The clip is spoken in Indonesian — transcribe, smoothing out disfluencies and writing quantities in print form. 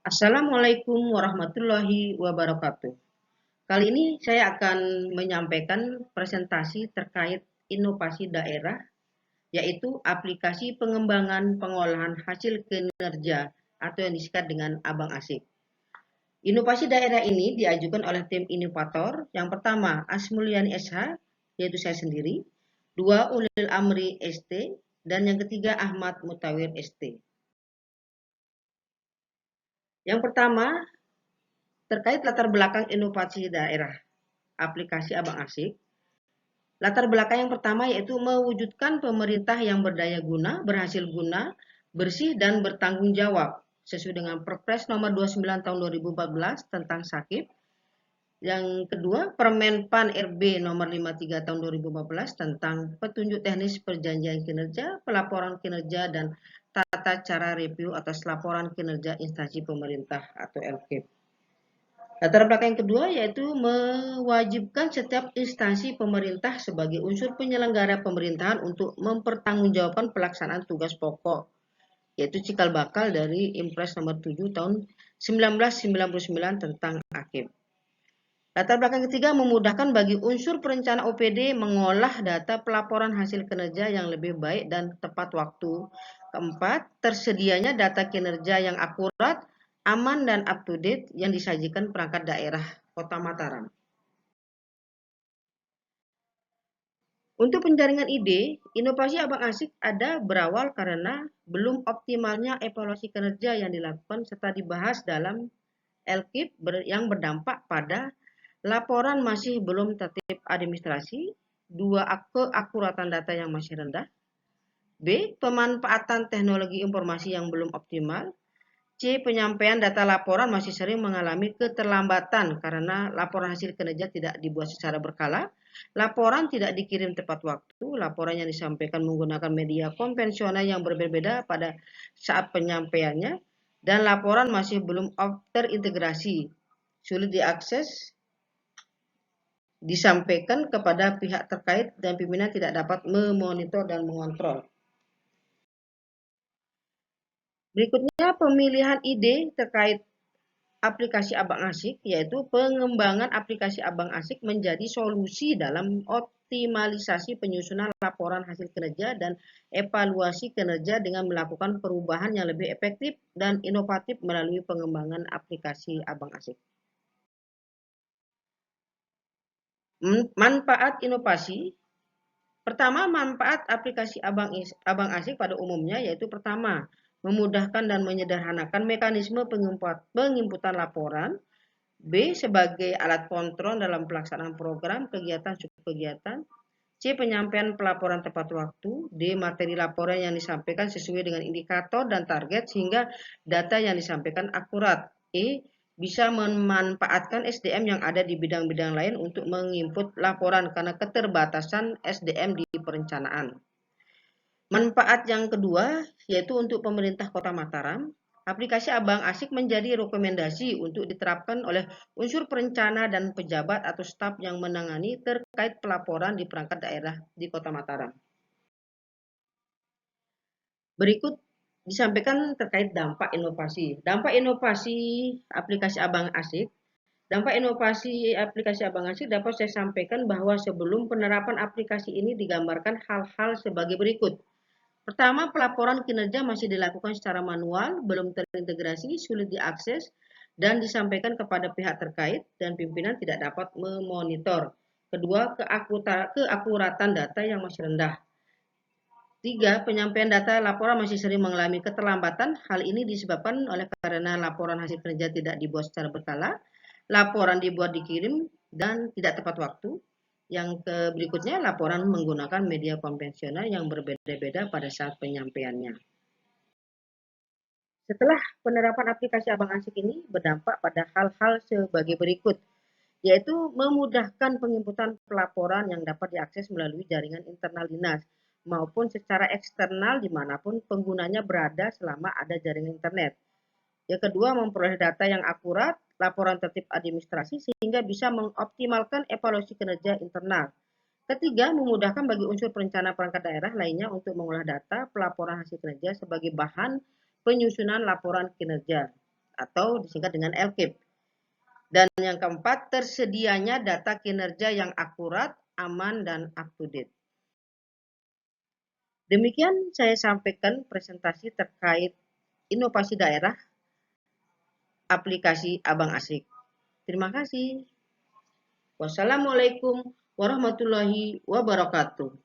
Assalamualaikum warahmatullahi wabarakatuh. Kali ini saya akan menyampaikan presentasi terkait inovasi daerah, yaitu aplikasi pengembangan pengolahan hasil kinerja atau yang disingkat dengan Abang Asik. Inovasi daerah ini diajukan oleh tim inovator. Yang pertama, Asmulyani SH, yaitu saya sendiri. Dua, Ulil Amri ST. Dan yang ketiga, Ahmad Mutawir ST. Yang pertama, terkait latar belakang inovasi daerah aplikasi Abang Asik. Latar belakang yang pertama yaitu mewujudkan pemerintah yang berdaya guna, berhasil guna, bersih dan bertanggung jawab sesuai dengan Perpres nomor 29 tahun 2014 tentang Sakip. Yang kedua, Permen PAN RB nomor 53 tahun 2014 tentang petunjuk teknis perjanjian kinerja, pelaporan kinerja dan tata cara review atas laporan kinerja instansi pemerintah atau LKIP. Latar belakang yang kedua yaitu mewajibkan setiap instansi pemerintah sebagai unsur penyelenggara pemerintahan untuk mempertanggungjawabkan pelaksanaan tugas pokok, yaitu cikal bakal dari Impres nomor 7 tahun 1999 tentang AKIP. Latar belakang ketiga memudahkan bagi unsur perencana OPD mengolah data pelaporan hasil kinerja yang lebih baik dan tepat waktu. Keempat, tersedianya data kinerja yang akurat, aman dan up to date yang disajikan perangkat daerah Kota Mataram. Untuk penjaringan ide, inovasi Abang Asik ada berawal karena belum optimalnya evaluasi kinerja yang dilakukan serta dibahas dalam LKIP yang berdampak pada laporan masih belum tertib administrasi, dua, keakuratan data yang masih rendah, B, pemanfaatan teknologi informasi yang belum optimal, C, penyampaian data laporan masih sering mengalami keterlambatan karena laporan hasil kinerja tidak dibuat secara berkala, laporan tidak dikirim tepat waktu, laporan yang disampaikan menggunakan media konvensional yang berbeda pada saat penyampaiannya, dan laporan masih belum terintegrasi, sulit diakses, disampaikan kepada pihak terkait dan pimpinan tidak dapat memonitor dan mengontrol. Berikutnya pemilihan ide terkait aplikasi Abang Asik, yaitu pengembangan aplikasi Abang Asik menjadi solusi dalam optimalisasi penyusunan laporan hasil kinerja dan evaluasi kinerja dengan melakukan perubahan yang lebih efektif dan inovatif melalui pengembangan aplikasi Abang Asik. Manfaat inovasi. Pertama, manfaat aplikasi Abang Asik pada umumnya yaitu pertama, memudahkan dan menyederhanakan mekanisme penginputan laporan. B, sebagai alat kontrol dalam pelaksanaan program, kegiatan, subkegiatan. C, penyampaian pelaporan tepat waktu. D, materi laporan yang disampaikan sesuai dengan indikator dan target sehingga data yang disampaikan akurat. E, bisa memanfaatkan SDM yang ada di bidang-bidang lain untuk menginput laporan karena keterbatasan SDM di perencanaan. Manfaat yang kedua yaitu untuk pemerintah Kota Mataram, aplikasi Abang Asik menjadi rekomendasi untuk diterapkan oleh unsur perencana dan pejabat atau staf yang menangani terkait pelaporan di perangkat daerah di Kota Mataram. Berikut disampaikan terkait dampak inovasi. Dampak inovasi aplikasi Abang Asik. Dampak inovasi aplikasi Abang Asik dapat saya sampaikan bahwa sebelum penerapan aplikasi ini digambarkan hal-hal sebagai berikut. Pertama, pelaporan kinerja masih dilakukan secara manual, belum terintegrasi, sulit diakses, dan disampaikan kepada pihak terkait dan pimpinan tidak dapat memonitor. Kedua, keakuratan data yang masih rendah. Tiga, penyampaian data laporan masih sering mengalami keterlambatan. Hal ini disebabkan oleh karena laporan hasil kerja tidak dibuat secara berkala, laporan dibuat dikirim dan tidak tepat waktu. Yang berikutnya, laporan menggunakan media konvensional yang berbeda-beda pada saat penyampaiannya. Setelah penerapan aplikasi Abang Asik ini berdampak pada hal-hal sebagai berikut, yaitu memudahkan penginputan pelaporan yang dapat diakses melalui jaringan internal dinas maupun secara eksternal dimanapun penggunanya berada selama ada jaringan internet. Yang kedua, memperoleh data yang akurat, laporan tertib administrasi sehingga bisa mengoptimalkan evaluasi kinerja internal. Ketiga, memudahkan bagi unsur perencana perangkat daerah lainnya untuk mengolah data pelaporan hasil kinerja sebagai bahan penyusunan laporan kinerja. atau disingkat dengan LKIP. Dan yang keempat, tersedianya data kinerja yang akurat, aman, dan up-to-date. Demikian saya sampaikan presentasi terkait inovasi daerah aplikasi Abang Asik. Terima kasih. Wassalamualaikum warahmatullahi wabarakatuh.